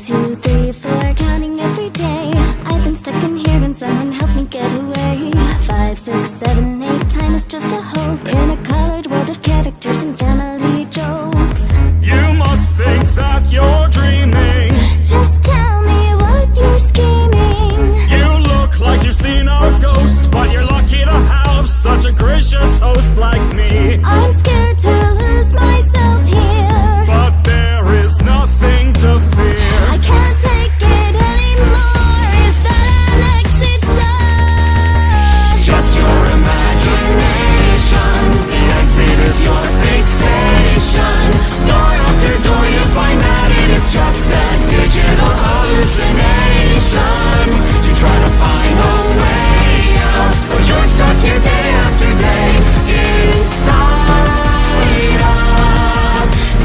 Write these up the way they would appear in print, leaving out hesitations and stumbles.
2, 3, 4, counting every day. I've been stuck in here, can someone help me get away? 5, 6, 7, 8, time is just a hoax in a colored world of characters and family jokes. You must think that you're dreaming. Just tell me what you're scheming. You look like you've seen a ghost, but you're lucky to have such a gracious host like me. I'm scared to lose myself here, but there is nothing to fear. I can't take it anymore. Is that an exit door? Just your imagination. The exit is your fixation. Door after door you find that it is just a digital hallucination. You try to find a way out, but you're stuck here day after day inside a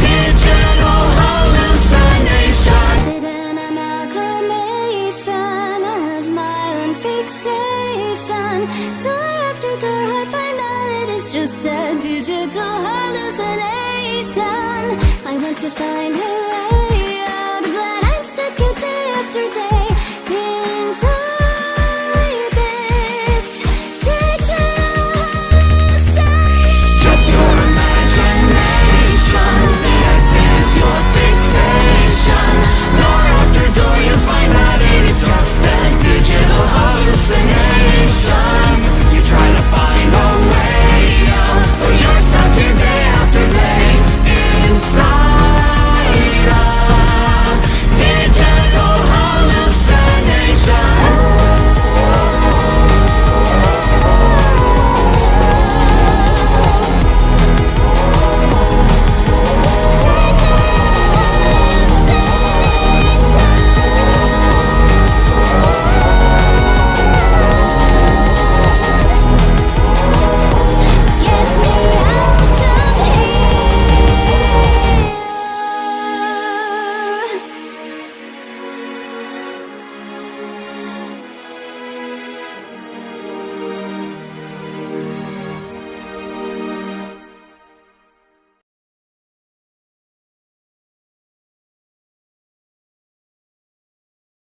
digital hallucination. Is it an amalgamation of my own fixation? Door after door I find that it is just a digital hallucination. I want to find her out.